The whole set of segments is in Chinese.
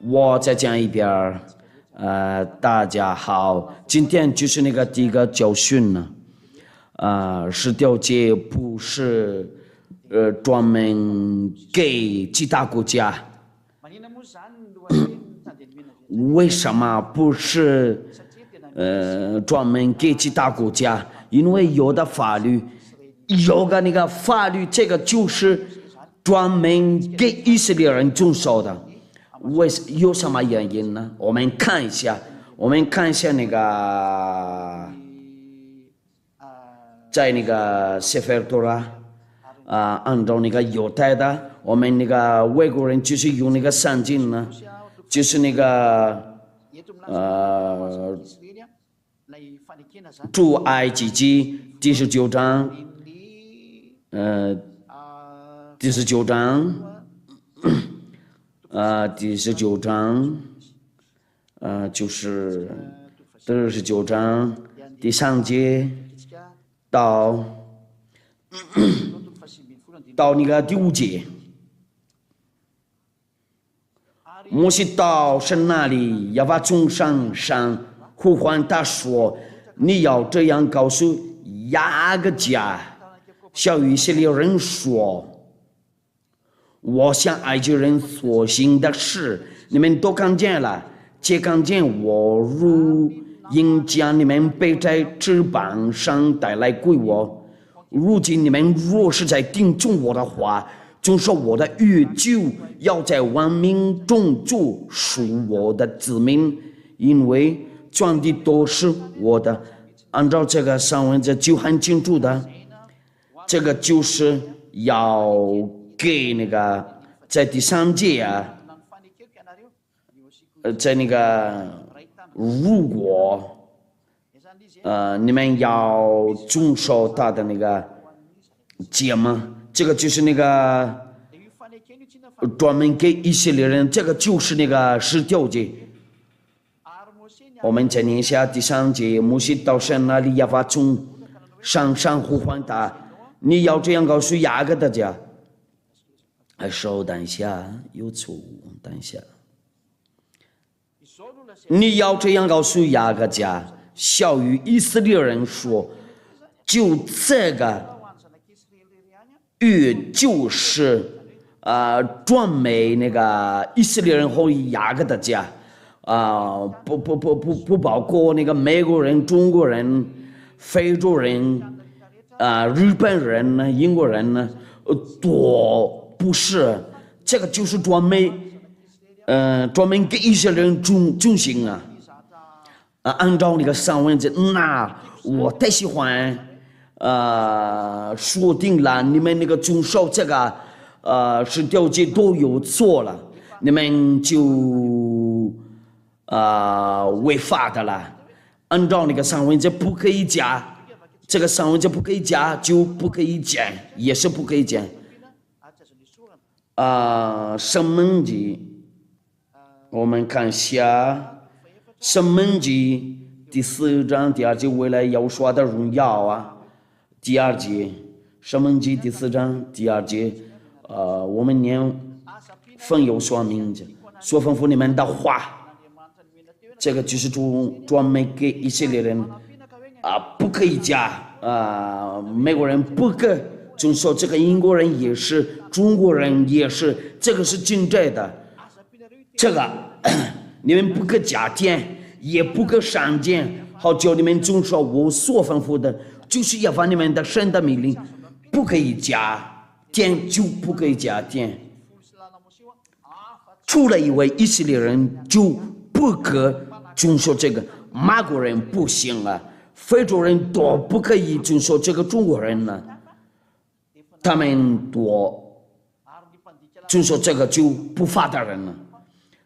我再讲一遍大家好，今天就是那个第一个教训呢，十条诫不是专门给其他国家，为什么不是专门给其他国家？因为有的法律，有个那个法律，这个就是专门给以色列人遵守的。有什么原因呢？我们看一下那个，在那个谢菲尔多拉按照那个犹太的，我们那个外国人就是用那个圣经呢，就是那个出埃及记第19章，第19章。第19章，就是第19章第3节到那个第5节，摩西到神那里，耶和华从上呼唤他说：“你要这样告诉雅各家，小以色列人说。”我向埃及人所行的事，你们都看见了，且看见我如鹰将你们背在翅膀上带来归我。如今你们若是在听从我的话，遵守我的约，就要在万民中做属我的子民，因为全地都是我的。按照这个上文这就很清楚的，这个就是要给那个在第3节在那个如果你们要遵守他的那个诫嘛，这个就是那个专门给以色列人，这个就是那个10条诫。我们再念一下第3节，摩西到神那里，耶和华从上呼唤他，你要这样告诉雅各的家。稍等一下，有错误，等一下。你要这样告诉雅各家，小于以色列人说，就这个约就是专门那个以色列人和雅各的家不包括那个美国人、中国人、非洲人日本人呢、英国人呢，都不是，这个就是专门给一些人遵行按照那个上文字，那我太喜欢说定了，你们那个遵守这个10条诫都有错了，你们就违法的了。按照那个上文字不可以加，这个上文字不可以加就不可以减，也是不可以减。申命记，我们看一下申命记第4章第2节，为了耶和华的荣耀第2节，申命记第4章第2节，我们念奉耶和华名字，所吩咐你们的话，这个就是专门给以色列人不可以加美国人不可以遵守，这个英国人也是，中国人也是，这个是真正的。这个你们不可加添，也不可删减，好叫你们遵守我所吩咐的，就是要把你们的神的命令，不可以加添，就不可以加添。除了一位以色列人就不可遵守这个，马国人不行非洲人都不可以遵守这个，中国人呢？他们多遵守这个就不法的人了，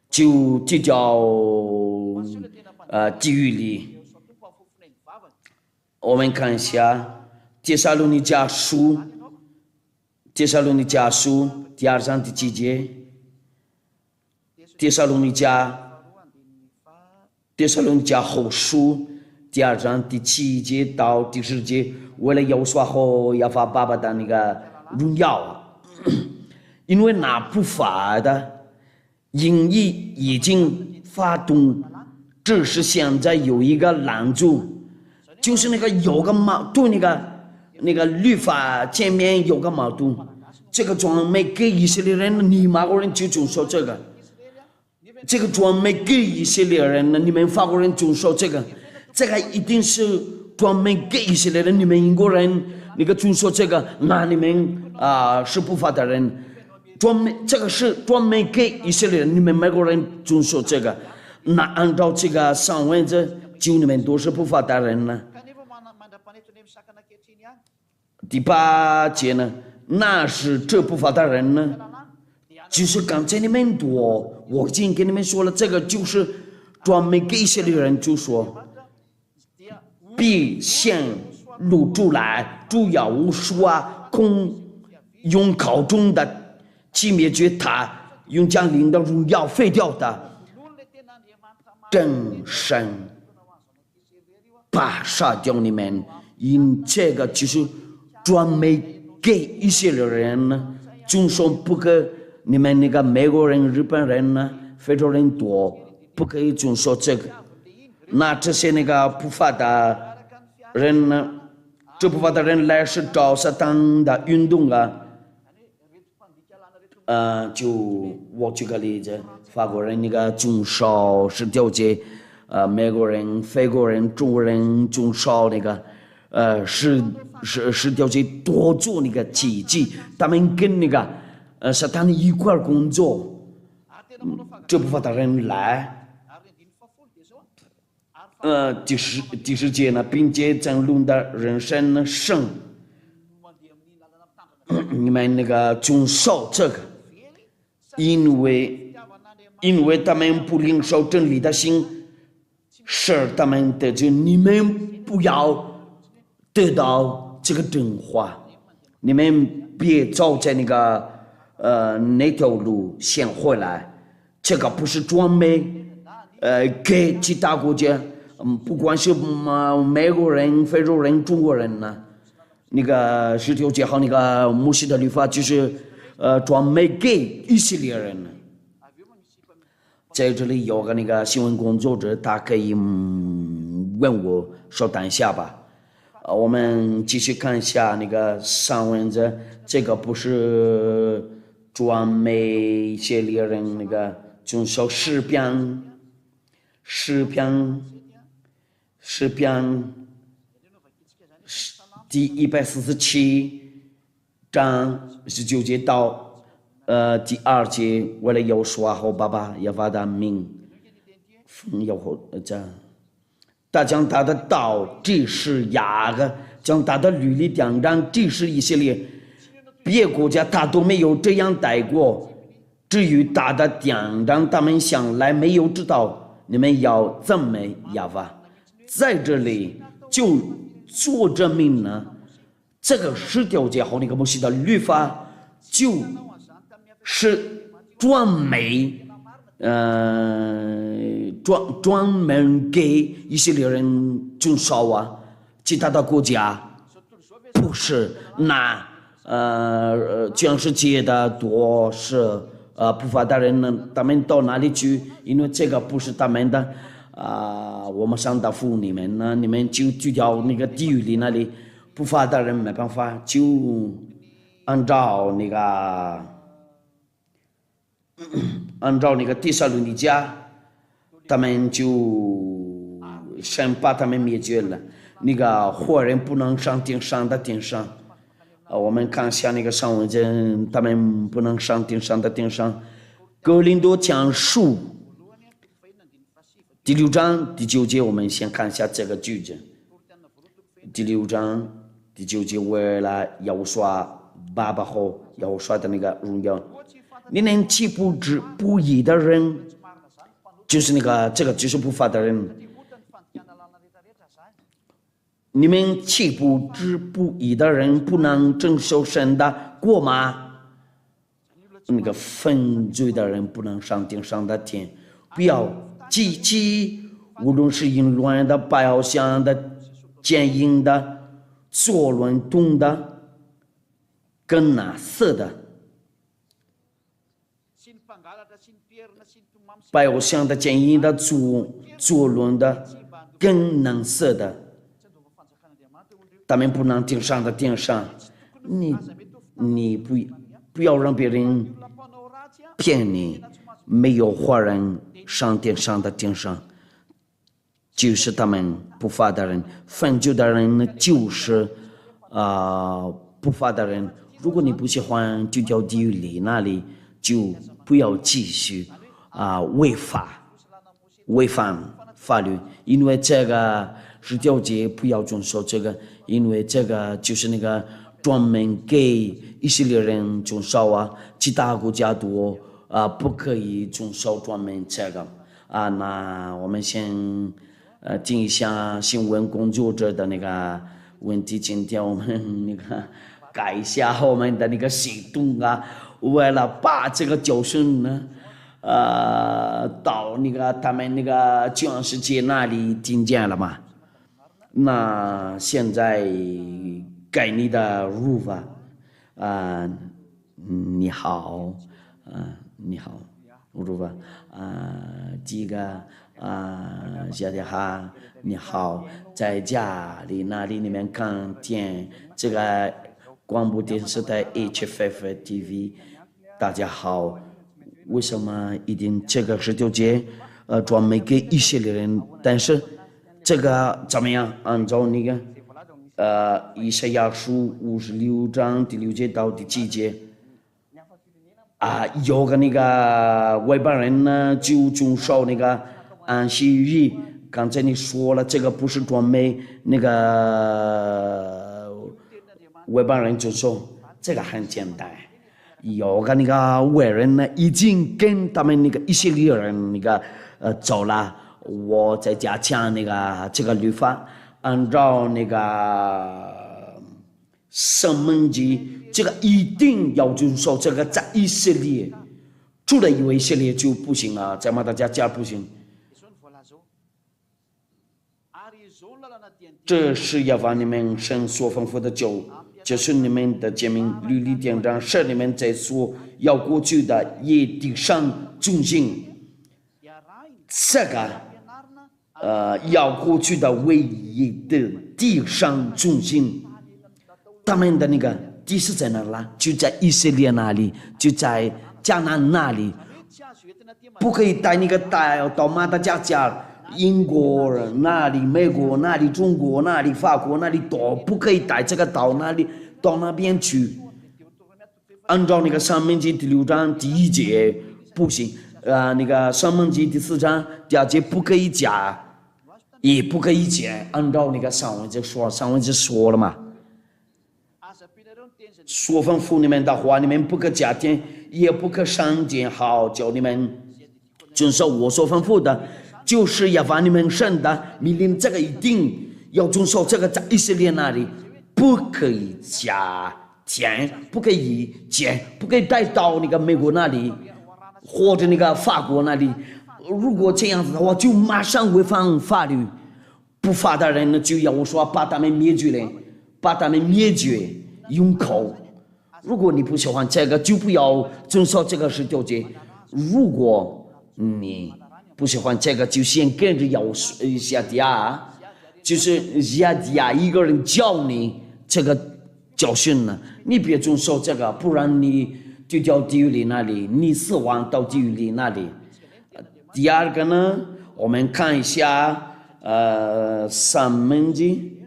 就叫地狱里。我们看一下帖撒罗尼迦书第2章第7节，帖撒罗尼迦后书第2章第7节到第10节，为了耶和华和耶和华爸爸的那个荣耀，因为那不法的营役已经发动，只是现在有一个拦阻，就是那个有个矛盾，那个律法前面有个矛盾，这个专门给以色列人，你马国人就遵守这个，这个专门给以色列人，你们法国人遵守这个，这个一定是专门给以色列人，你们英国人那个遵守这个，那你们是不法的人。这个是专门给以色列人，你们美国人遵守这个，那按照这个上文这就你们都是不法的人呢。第8节呢，那是这不法的人呢，就是刚才你们多，我已经跟你们说了，这个就是专门给以色列人就说，必显露出来，主要说空用口中的。去灭绝他，用将领的荣耀废掉的真神，把杀掉你们，因这个就是专门给一些人呢，遵守不给你们那个美国人、日本人呢、非洲人多，不可以遵守这个。那这些那个不法的人呢，这不法的人来是找撒旦的运动啊。就我举个例子，法国人那个遵守10条节，美国人、非国人、中国人遵守那个10条节，多做那个奇迹，他们跟那个撒旦一块工作，这部分的人来，第10节呢，并且争论的人生呢胜，你们那个遵守这个。因为他们不领受真理的心，使他们得救。你们不要得到这个真话，你们别走在那个那条路先回来。这个不是专门给其他国家，不管是美国人、非洲人、中国人呢，那个10条节和那个摩西的律法就是。专门给以色列人呢，在这里有个那个新闻工作者，他可以问我稍等一下吧。我们继续看一下那个上文这个不是专门以色列人那个遵守诗篇第147。章19节到第2节，为了要说好爸爸耶和华的名，奉耶和华这，他将他的道指示雅各，将他的律例典章指示以色列，别国家他都没有这样待过。至于他的典章，他们向来没有知道，你们要怎么耶和华在这里就做证明呢？这个10条节和那个摩西的律法，就是专门给以色列人遵守啊，其他的国家不是那全世界的多是不法的人呢，他们到哪里去？因为这个不是他们的我们上答复你们呢，你们就去掉那个地狱里那里。不法的人没办法，就按照那个帖撒罗尼迦，他们就先把他们灭绝了。那个活人不能上天上的天上。我们看一下那个上文经，他们不能上天上的天上。哥林多前书第6章第9节，我们先看一下这个句子。第6章。第9节，为了要说爸爸和要说的那个荣耀，你们岂不知不义的人，就是那个这个就是不法的人，你们岂不知不义的人不能承受神的国吗？那个犯罪的人不能上天上的天，不要记起，无论是淫乱的、拜像的、奸淫的。作乱动的，跟那死的，拜偶像的、奸淫的、作论的、更能色的，他们不能顶上的顶上。你不要让别人骗你，没有华人上顶上的顶上，就是他们不法的人。犯罪的人就是不法的人。如果你不喜欢，就叫地狱里那里，就不要继续违反法律，因为这个十九节不要遵守这个，因为这个就是那个专门给以色列人遵守其他国家都不可以遵守专门这个那我们先听一下新闻工作者的那个问题，今天我们那个改一下我们的那个行动为了把这个教训呢到那个他们那个全世界那里听见了嘛？那现在给你的入法你好你好入法第一个夏天哈你好，在家里那里你们看见这个广播电视台 HFF TV， 大家好。为什么一定这个十九节专门给以色列人？但是这个怎么样？按照那个以赛亚书56章第6节到第7节有个那个外邦人呢就遵守那个安息日。刚才你说了，这个不是专门那个外邦人遵守，这个很简单。有个那个外人呢，已经跟他们那个以色列人那个走了。我在家讲那个这个律法，按照那个申命记，这个一定要遵守。这个在以色列，除了以色列就不行了，在马达加加不行。这是要把你们神所吩咐的酒。就是你们的诫命律例典章，是你们在所要过去的也地上遵行。这个要过去的唯一的地上遵行。他们的那个地是在哪啦？就在以色列那里，就在迦南那里，不可以带那个到马达加加。英国那里、美国那里、中国那里、法国那里都不可以带这个到那边去。按照那个申命记第6章第1节不行，那个申命记第4章第2节不可以加，也不可以减。按照那个上文就说了嘛，所吩咐你们的话，你们不可加添，也不可删减，好叫你们遵守我所吩咐的。就是要把你们神的命令，这个一定要遵守。这个在以色列那里不可以加添，不可以减，不可以带到那个美国那里或者那个法国那里。如果这样子的话，就马上违反法律。不法的人呢，就要我说把他们灭绝了，把他们灭绝用口。如果你不喜欢这个，就不要遵守这个19节。如果你不喜欢这个，就先跟着夏迪亚，就是夏迪亚一个人教你这个教训呢，你别遵守这个，不然你就到地狱里那里，你死亡到地狱里那里。第二个呢，我们看一下申命记，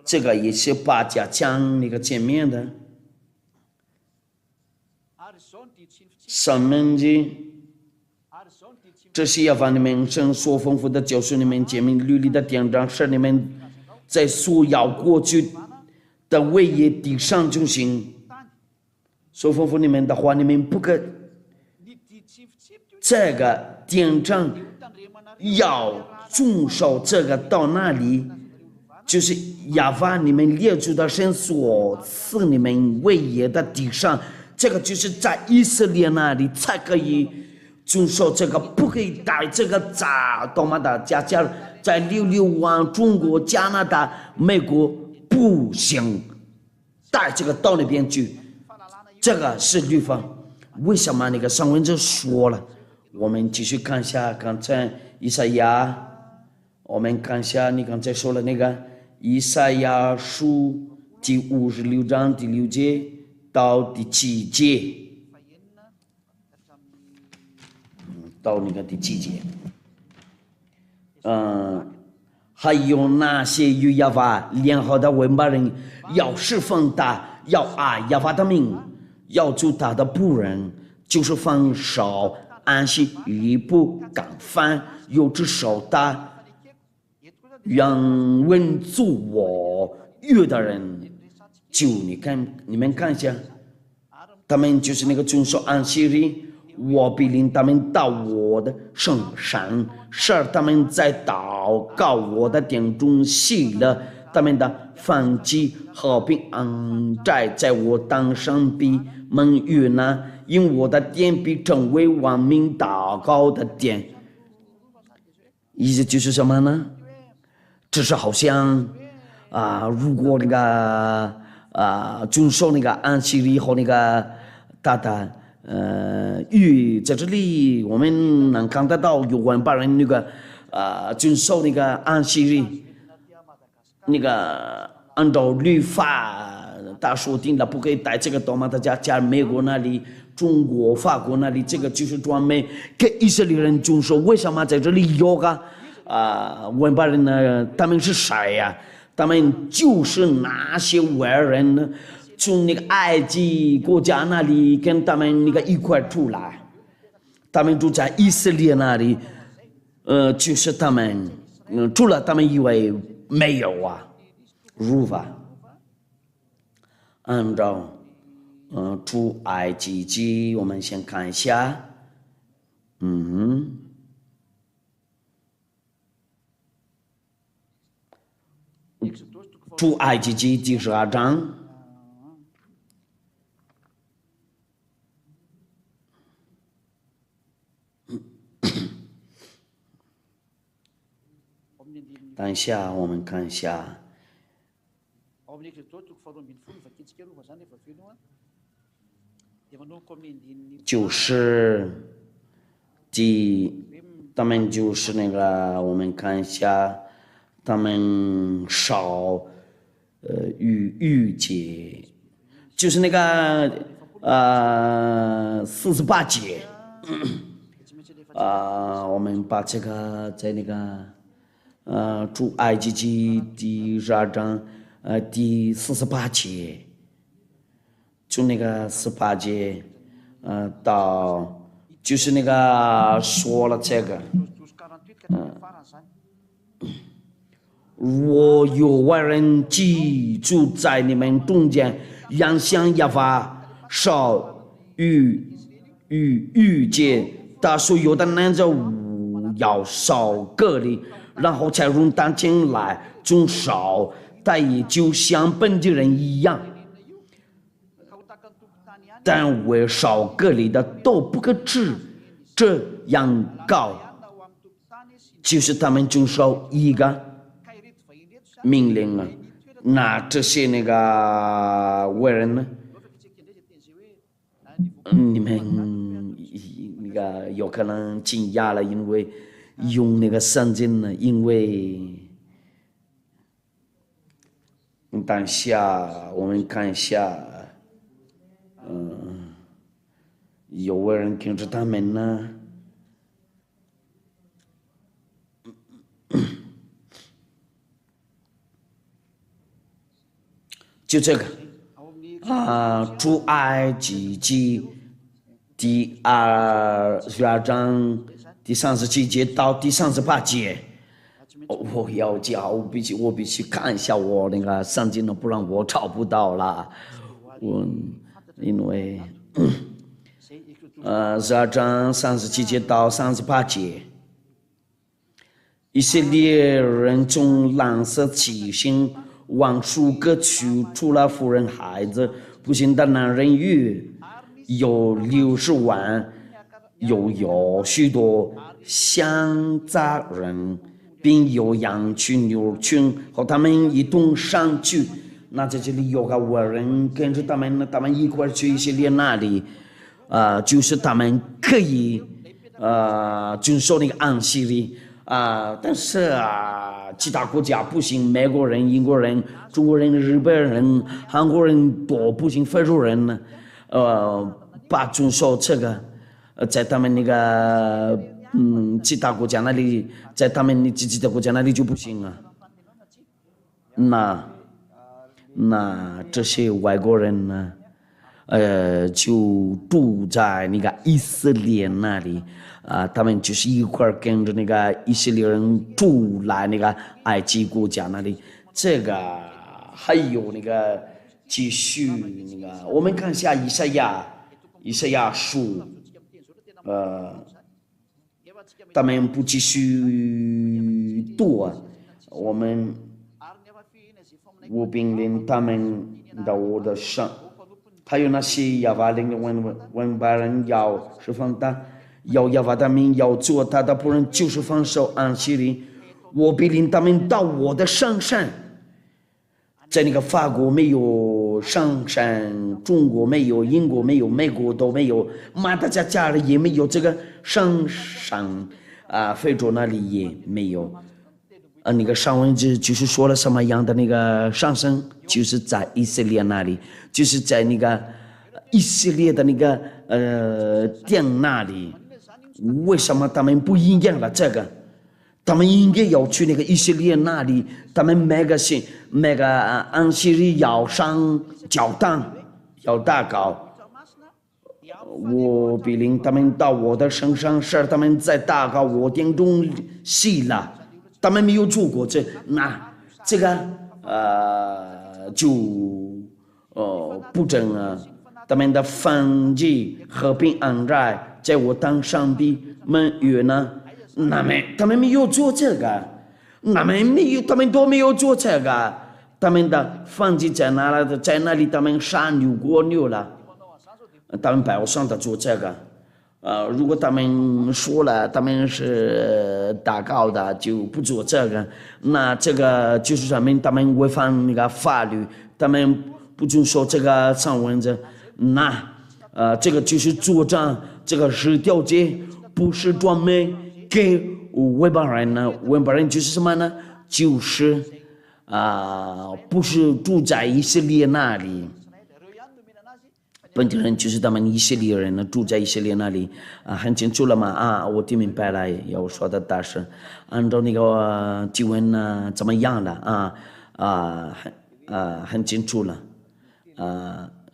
这个也是把家讲那个前面的申命记。这是要把你们神所吩咐的教训你们诫命律例的典章，是你们在所要过去的唯一地上遵行。所吩咐你们的话，你们不可这个典章要遵守。这个到那里，就是要把你们列祖的神所赐你们唯一的地上，这个就是在以色列那里才可以遵守。这个不可以带这个到马达加加，在流亡中国、加拿大、美国不行，带这个到那边去。这个是律法。为什么那个上文就说了？我们继续看一下刚才以赛亚，我们看一下你刚才说了那个以赛亚书第56章第6节到第7节，到那个第7节，还有那些与亚法联合的文巴人，要侍奉他，要爱亚法的名，要做他的仆人，就是放手安息日不敢犯，有只手他，让稳住我约的人，就你们看一下，他们就是那个遵守安息日，我必领他们到我的圣山，使他们在祷告我的殿中喜乐，他们的燔祭和平安宅在我当上比蒙悦纳，因我的殿必成为万民祷告的殿。意思就是什么呢？只是好像如果那个遵守那个安息日和那个他的在这里我们能看得到有万把人那个遵守那个安息日，那个按照律法他说定了不可以带这个到马达加美国那里、中国、法国那里，这个就是专门给以色列人遵守。为什么在这里有个万把人呢？他们是谁呀？他们就是那些外人呢，从那个埃及国家那里跟他们那个一块出来，他们住在以色列那里，就是他们，除了他们以外没有如法按照出埃及记，我们先看一下，出埃及记第12章。等一下，我们看一下。就是他们就是那个，我们看一下，他们少逾节，就是那个48节，我们把这个在那个出埃及记第12章第48节，就那个18节到就是那个说了这个，若有外人居住在你们中间，让向亚法少遇见他所有的男子要少隔离，然后才容他进来遵守，他也就像本地人一样。但为少隔离的都不可治这样告，就是他们遵守一个命令那这些那个外人呢？你们那个有可能惊讶了，因为用那个圣经呢，因为等一下我们看一下。有外人跟着他们呢，就这个出埃及记第12章第37节到第38节。我要讲，我必须看一下我那个圣经呢，不然我找不到了。因为12章37节到38节，以色列人从蓝色七星往数各区，除了妇人孩子，不幸的男人有60万，又有许多乡杂人，并有羊群、牛群和他们一同上去。那在这里有个外人跟着他们一块去以色列那里，就是他们可以遵守那个安息日但是其他国家不行，美国人、英国人、中国人、日本人、韩国人都不行，非洲人呢，不遵守这个，在他们那个其他国家那里，在他们其他国家那里就不行啊。那这些外国人呢，就住在那个以色列那里他们就是一块跟着那个以色列人住来那个埃及国家那里。这个还有那个继续那个，我们看一下以赛亚书，他们不继续读我命令他们到我的上，还有那些亚巴灵的文巴人要释放他，要亚巴他们要做他的仆人，就是放手安息日，我命令他们到我的上山。在那个法国没有上山，中国没有，英国没有，美国都没有，马达加斯加也没有这个上山非洲那里也没有。那个上文就是说了什么样的那个上升，就是在以色列那里，就是在那个以色列的那个殿那里。为什么他们不应验了这个？他们应该要去那个以色列那里，他们每个安息日要上教堂，要祷告。我命令他们到我的身上时，他们在祷告，我殿中洗了。他们没有做过这个就不正他们的燔祭和平安在，在我当上帝们约呢，他们没有做这个，他们都没有做这个，他们的燔祭在那里，他们杀牛过牛了，他们拜我上的做这个。如果他们说了他们是祷告的，就不做这个，那这个就是说明他们违反那个法律，他们不遵守这个上文字，这个就是作战，这个是条件，不是专门给外邦人呢。外邦人就是什么呢？就是不是住在以色列那里。本地人就是他们以色列人呢，住在以色列那里很清楚了吗？我听明白了，要说的大声，按照那个经文呢怎么样了很清楚了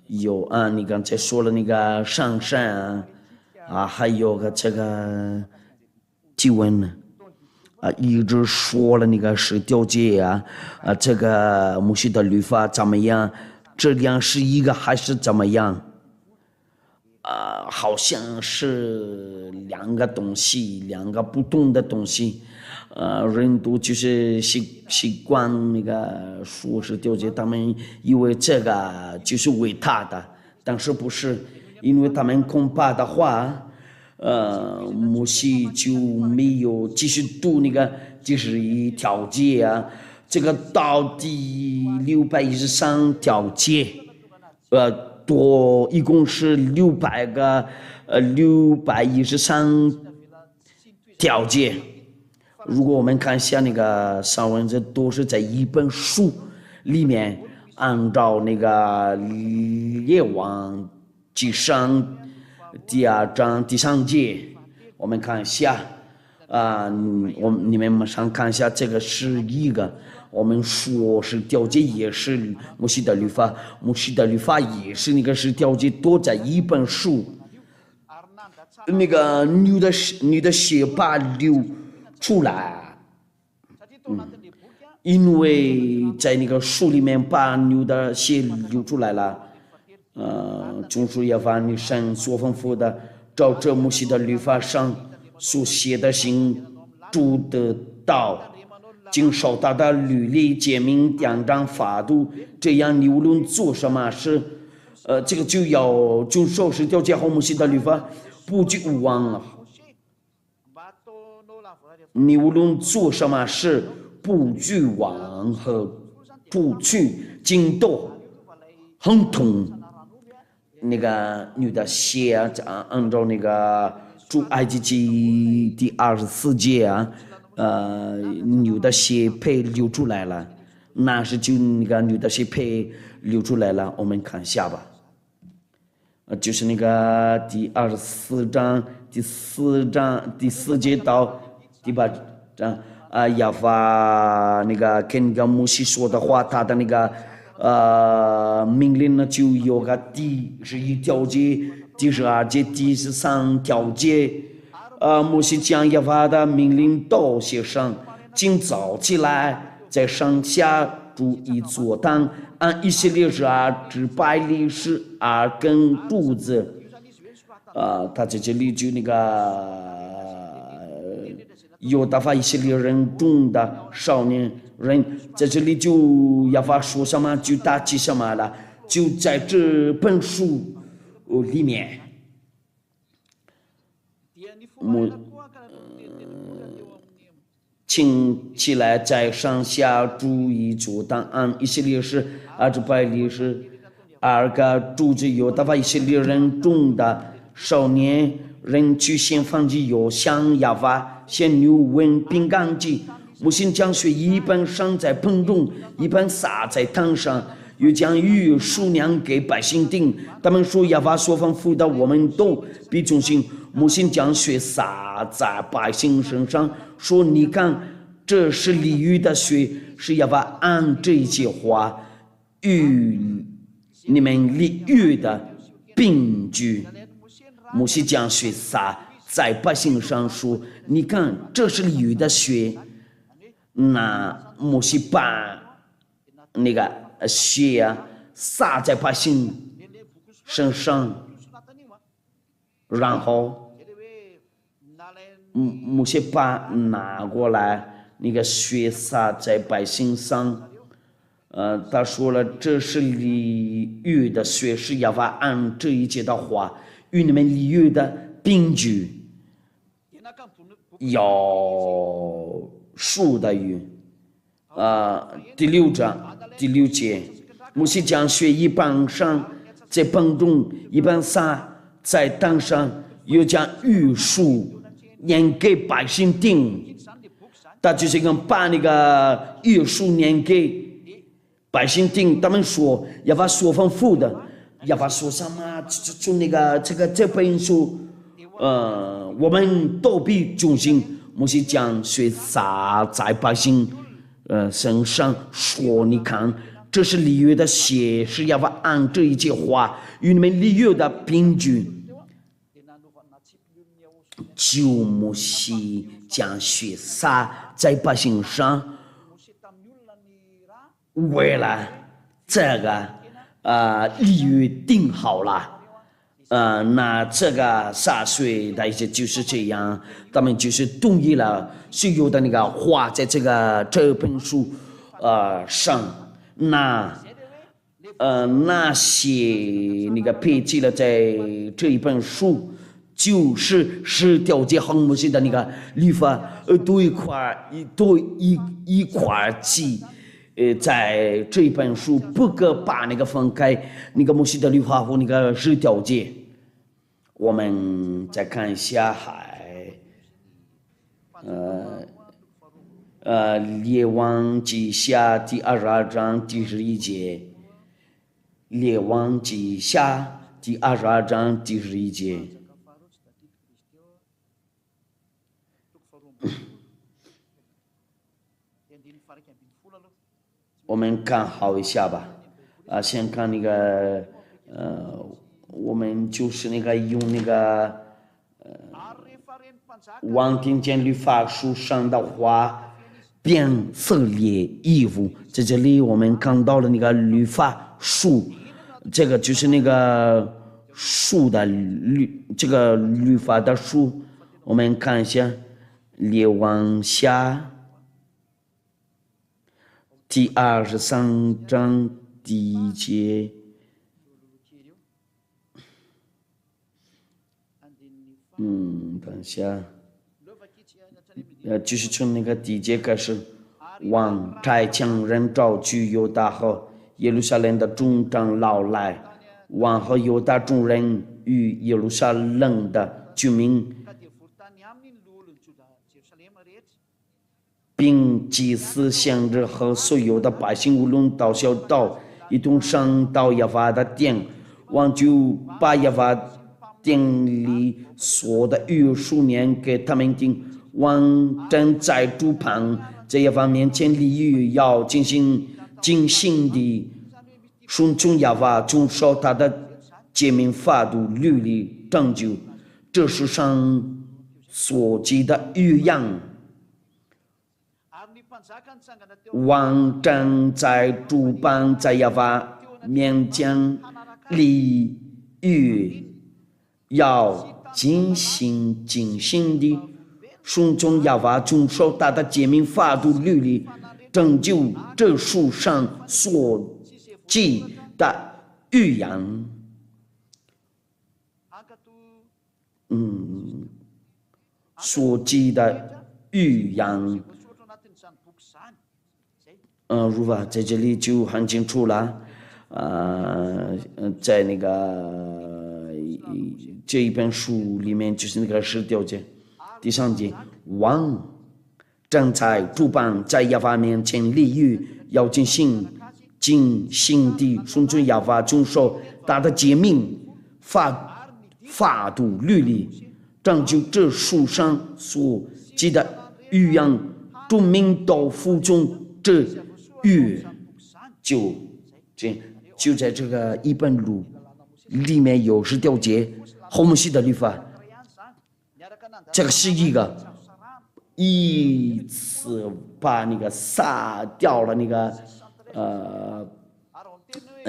有你刚才说了那个上山还有个这个经文呢一直说了那个十条诫这个摩西的律法怎么样？这样是一个还是怎么样？好像是两个东西，两个不同的东西。人都就是习惯那个说是条件，他们以为这个就是伟大的，但是不是，因为他们恐怕的话，摩西就没有继续读那个91条诫这个到底613条诫，多一共是613条诫。如果我们看一下那个上文，这都是在一本书里面，按照那个列王纪上第2章第3节，我们看一下你们马上看一下，这个是一个我们说是条诫，也是摩西的律法，摩西的律法也是那个是条诫，都在一本书。那个牛的血把流出来，因为在那个书里面把牛的血流出来了。中书耶和华你神所吩咐的，照着摩西的律法上所写的行主的道，经守他的律例诫命典章法度，这样你无论做什么事，这个就要遵守十条诫和摩西的律法，不拘无忘。你无论做什么事，不拘忘和不去惊动，很痛那个女的血啊，按照那个出埃及记第24节啊，女的血配流出来了，那是就那个女的血配流出来了，我们看下吧。就是那个第24章第4节到第8章亚法那个跟那个摩西说的话，他的那个命令呢就有个第11条节、第12节、第13条节。摩西将亚法的命令都写上，今早起来，在上下筑一座坛，按以色列支派历史根柱子。他在这里就那个犹大法以色列人中的少年人，在这里就亚法说什么就打起什么了，就在这本书里面。请起来，在上下筑一座坛，按以色列支派历史个柱子，犹大法以色列人中的少年人去献燔祭，又向亚法献牛瘟饼干祭。摩西将血一半洒在盆中，一半洒在坛上，又将鱼数量给百姓定。他们说亚法所吩咐的，我们都必遵行。摩西将血洒在百姓身上，说：“你看，这是鲤鱼的血，是亚法按这些话与你们立约的凭据。”摩西将血洒在百姓上，说：“你看，这是鲤鱼的血。”那摩西把那个血洒在百姓身上，然后摩西把拿过来，那个血洒在百姓上。他说了，这是立约的血，是亚法按这一节的话与你们立约的凭据。有数的约。第6章第6节，摩西将血一半洒在盆中，一半洒在坛上，又将鱼数念给百姓定。他就是把那个鱼数念给百姓定。他们说亚法所吩咐的，亚法说什么就那个这本书，我们都必遵行。摩西将血洒在百姓身上，说：“你看，这是立约的血，是亚法按这一节话与你们立约的凭据。”就摩西将血洒在百姓上，为了这个立约定好了。那这个洒水的意思就是这样，他们就是同意了所有的那个话在这本书上。那些那个配记了在这一本书，就是10条节和摩西的那个律法都一块记。在这一本书不可把那个分开，那个摩西的律法和那个10条节。我们再看一下，列王记下第22章第11节，列王记下第22章第11节。我们看好一下吧。先看那个我们就是那个用那个望听见律法书上的话变色列衣服，在这里我们看到了那个律法书，这个就是那个书的这个律法的书。我们看一下列王下第23章第1节。等一下，就是从那个第1节开始，王差遣人召集犹大和耶路撒冷的众长老来，王和犹大众人与耶路撒冷的居民，并祭司、先知和所有的百姓，无论大小道，一同上到耶和华的殿。王就把耶和华殿里所的约书念给他们听。王正在主旁，在耶和华面前立约，要进行尽心的顺从耶和华，遵守他的诫命、法度、律例、拯救。这世上所记的约样。王正在主旁，在耶和华面前立约，要尽心尽心的顺从耶和华，遵守他的诫命、法度、律例，拯救这书上所记的预言。所记的预言。如法在这里就很清楚了。在那个这一本书里面，就是那个10条节，第3节，王正在主旁，在耶和华面前立约，要尽心地顺从耶和华，遵守他的诫命、法度、律例，拯救这书上所记的预言，众民都服从这约。就在这个一本书里面有10条节，后面的律法。这个是一次把那个杀掉了那个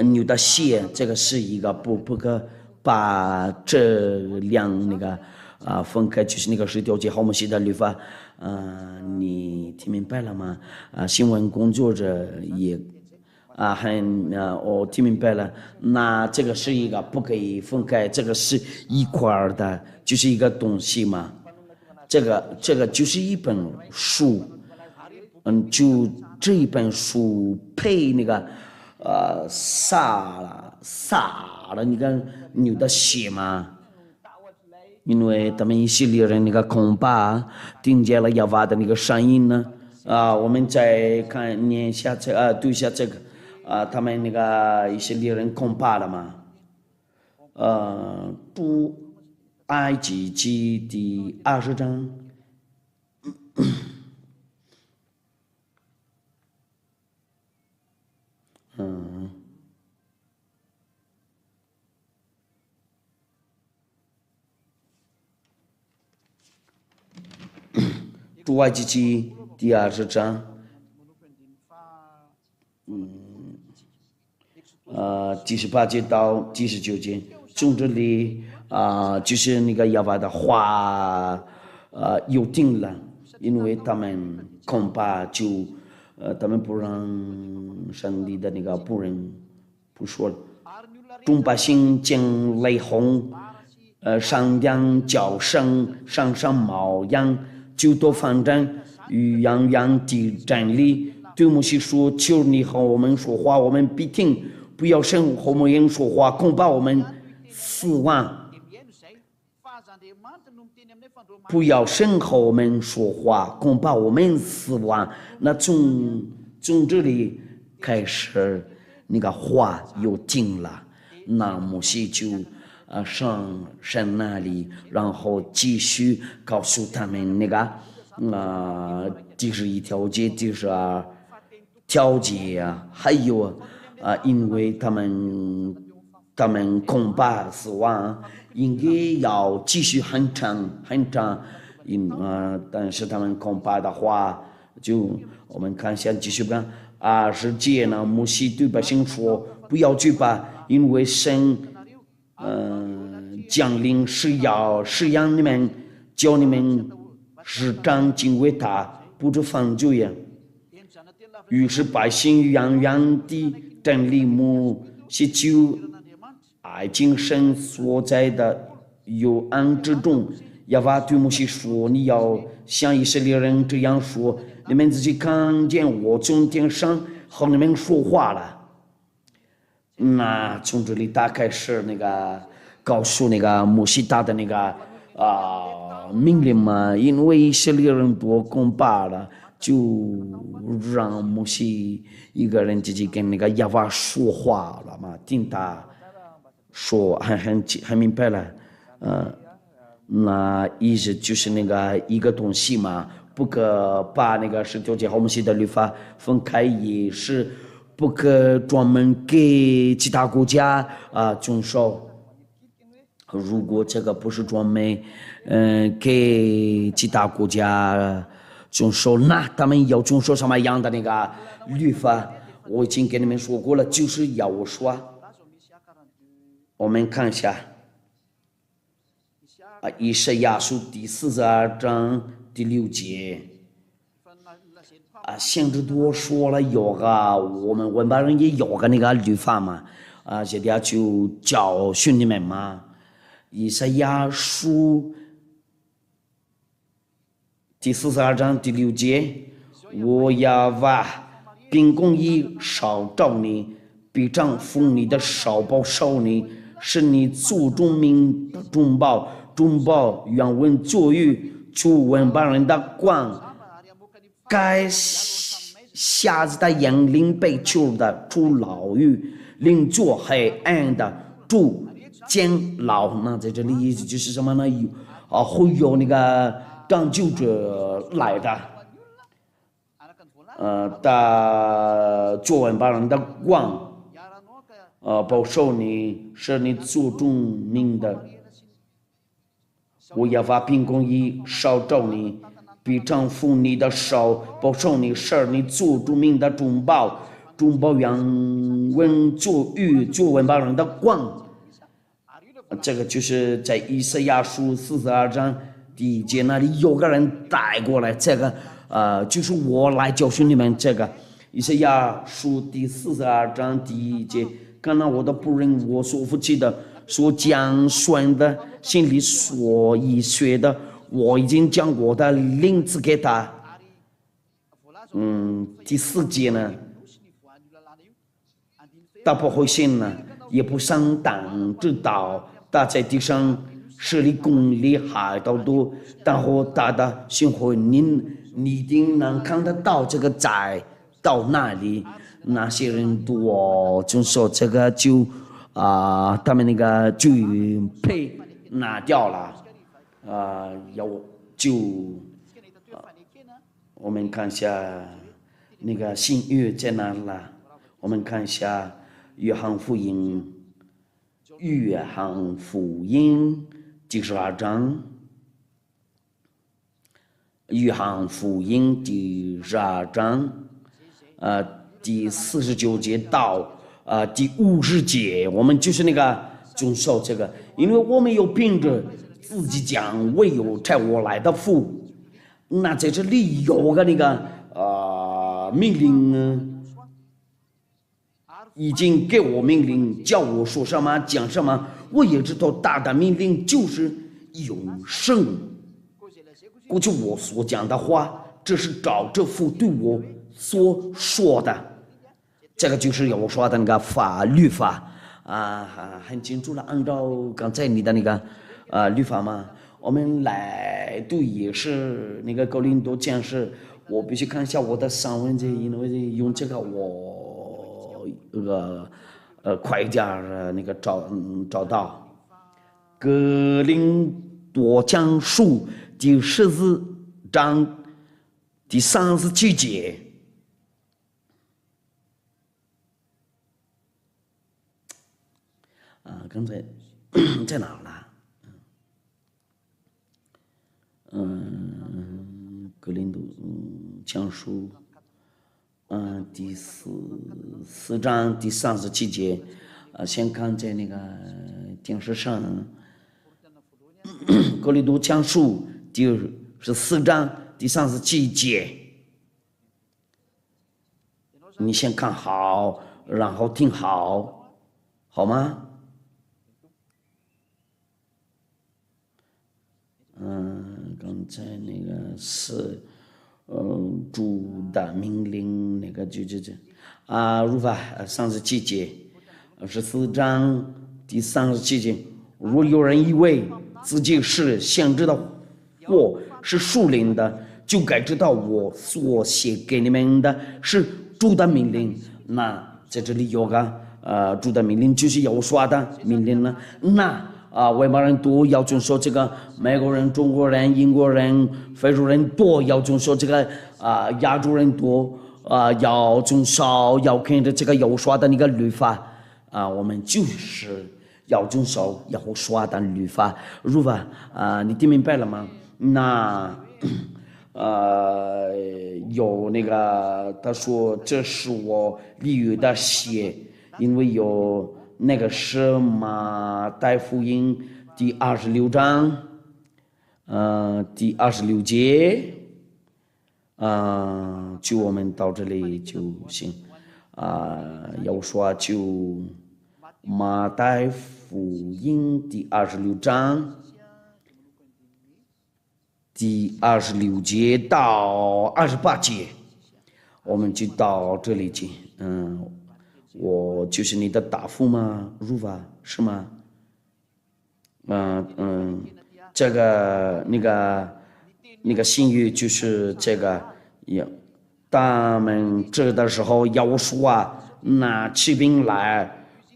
牛的血，这个是一个不可把这两那个分开，就是那个10条节后面的律法。你听明白了吗？新闻工作者也我听明白了。那这个是一个不可以分开，这个是一块的，就是一个东西嘛。这个就是一本书，就这一本书配那个撒了那个牛的血嘛。因为他们以色列人那个恐怕听见了耶和华的那个声音呢。我们再念一下读一下这个。他们那个以色列人恐怕了嘛。出埃及记第20章。出埃及记第20章。第18节到第19节，从这里就是那个耶和华的话有定了，因为他们恐怕就他们不让上帝的那个仆人不说了。众百姓见雷轰，山羊叫声，山上冒烟，就都反战，与洋洋地站立，对摩西说：“求你和我们说话，我们必听。不要神和我们说话，恐怕我们死亡。不要神和我们说话，恐怕我们死亡。”那从这里开始，那个话又定了。那摩西就上神那里，然后继续告诉他们那个第11条节、第12条节还有因为他们恐怕死亡，应该要继续很长，但是他们恐怕的话，就我们看一下继续看20节呢。摩西对百姓说：“不要惧怕，因为神降临是要试验你们，叫你们时常敬畏他，不致犯罪呀。”于是百姓远远地站立，摩西就爱敬神所在的幽暗之中。耶和华对摩西说：“你要向以色列人这样说，你们自己看见我从天上和你们说话了。那从这里大概是那个告诉那个摩西大的那个命令嘛，因为以色列人多攻霸了，就让摩西一个人自己跟那个亚娃说话了嘛，听他说很明白了，那意思就是那个一个东西嘛，不可把那个19节和摩西的律法分开，也是不可专门给其他国家遵守。如果这个不是专门给其他国家遵守，那他们要遵守什么样的那个律法？我已经跟你们说过了，就是要我说，我们看一下以赛亚书第42章第6节。先知多说了有个我们文化人也有个那个律法嘛，这点就教训你们嘛。以赛亚书第42章第6节，我要把并公义少照你，必丈夫你的少保守你，是你祖宗民的中保。中保原文作语，出文把人的光。该瞎子的眼灵被囚的出牢狱，领做黑暗的住监牢。那在这里意思就是什么呢？会有那个拯救者来的，作文把人的光，保守你，是你祖宗民的。我要把并公义少照你，必丈夫你的手，保守你，是你祖宗民的中保。中保原文作语作文把人的光。这个就是在以赛亚书42章第1节那里有个人带过来，这个就是我来教训你们这个以赛亚书第42章第1节。刚刚我的仆人我所服侍的所讲算的心里所已学的，我已经将我的灵赐给他。第4节呢，他不会信呢，也不上当知道他在地上势力功利害到多，但和他的心会你一定能看得到这个在到那里。那些人多就说这个就他们那个就被拿掉了，要就我们看一下那个新约在哪了？我们看一下约翰福音第12章，约翰福音第12章，第49节到第50节，我们就是那个遵守这个，因为我们有凭着自己讲，唯有差我来的父。那在这里有个那个命令呢，已经给我命令，叫我说什么讲什么，我也知道大的命令就是永生。过去我所讲的话，这是照着父对我所说的。这个就是我说的那个律法很清楚了。按照刚才你的那个律法嘛，我们来读也是那个哥林多讲是，我必须看一下我的散文这，因为用这个我快一点那个找到哥林多讲书第14章第37节。刚才在哪了？格林多讲书，第4章第37节，先看在那个电视上，格林多讲书第14章第37节，你先看好，然后听好，好吗？刚才那个是主的命令，那个就如法37节， 14章第37节，若有人以为自己是先知的或是属灵的，就该知道我所写给你们的是主的命令。那在这里有个主的命令就是要说的命令了。那外邦人都要遵守这个，美国人、中国人、英国人、非洲人都要遵守这个，亚洲人都要遵守，要跟着这个要说的那个律法。我们就是要遵守要说的律法。如果你听明白了吗？那有那个他说这是我立约的血，因为有那个是马太福音第26章第26节就我们到这里就行要说就马太福音第26章第26节到28节，我们就到这里去。我就是你的答复吗？如法是吗？这个那个信誉就是这个，他们这的时候要说拿起饼来，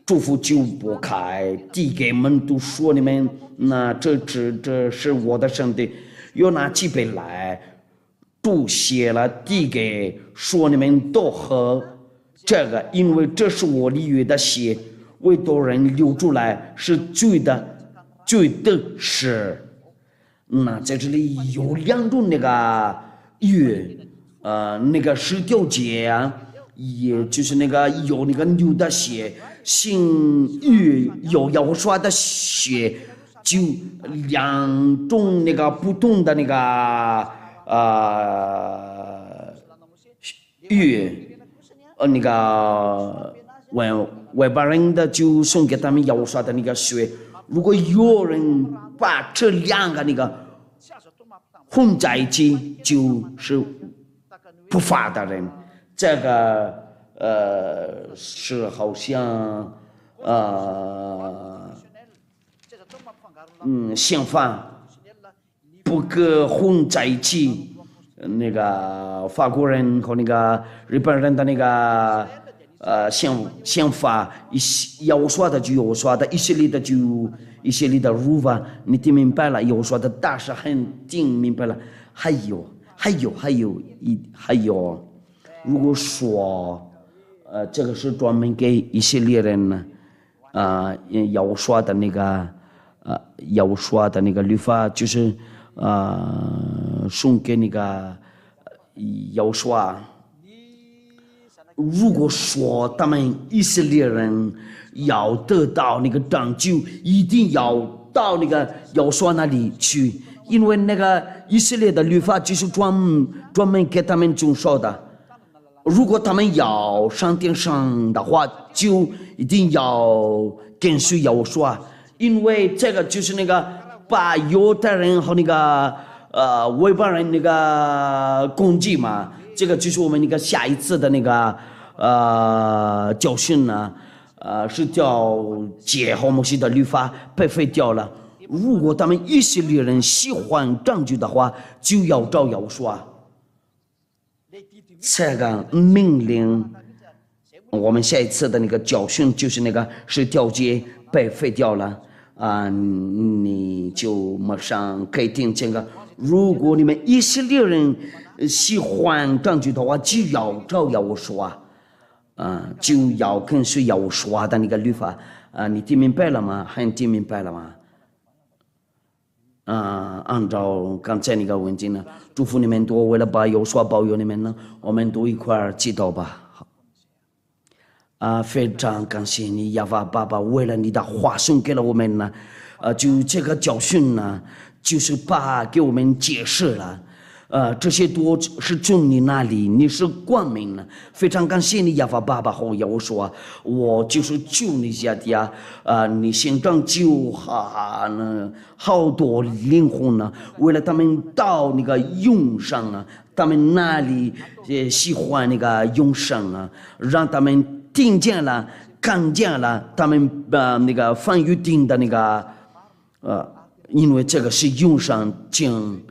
祝福就拨开，递给门徒说你们，那这是我的身体。又拿几杯来，注写了递给说你们都喝这个，因为这是我立约的血，为多人流出来是罪的事。那在这里有两种那个约，那个19节也就是那个有那个牛的血，新约有要说的血。就两种那个不同的那个那个外邦人的就送给他们要说的那个血。如果有人把这两个那个混在一起，就是不法的人。这个是好像相反，不可混在一起。那个法国人和那个日本人的那个想法，要说的就要说的，以色列的就以色列的如法，你听明白了？要说的大是很听明白了。还有，如果说这个是专门给以色列人呢，要说的那个。要说的那个律法就是送给那个要说，如果说他们以色列人要得到那个拯救，一定要到那个要说那里去，因为那个以色列的律法就是专门给他们遵守的。如果他们要上天上的话，就一定要跟随要说。因为这个就是那个把犹太人和那个外邦人那个攻击嘛，这个就是我们那个下一次的那个教训呢，是叫解和摩西的律法被废掉了。如果他们以色列人喜欢证据的话，就要照要说。这个命令，我们下一次的那个教训就是那个是调节被废掉了。你就马上可以听这个。如果你们以色列人喜欢证据的话，就要照要说，就要跟随要说的那个律法。你听明白了吗？还听明白了吗？按照刚才那个文件呢，祝福你们多，为了把有说保佑你们呢，我们都一块儿祈祷吧。非常感谢你，亚法爸爸，为了你的话送给了我们呢，就这个教训呢，就是给我们解释了，这些都是从你那里，你是光明了。非常感谢你，亚法爸爸和我说，我就是救你家的你先拯救好多灵魂呢，为了他们到那个永生他们那里喜欢那个永生啊，让他们听见了、看见了，他们那个翻预定的那个因为这个是永生经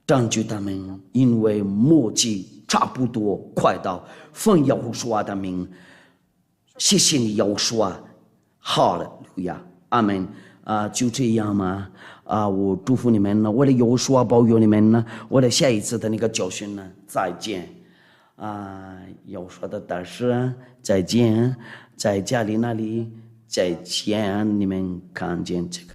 占据他们，因为末期差不多快到，奉耶和华的名，谢谢你耶和华，哈利路亚，阿门。就这样吗？我祝福你们呢，我的耶和华保佑你们呢，我的下一次的那个教训呢，再见。耶和华的大师，再见，在家里那里再见，你们看见这个。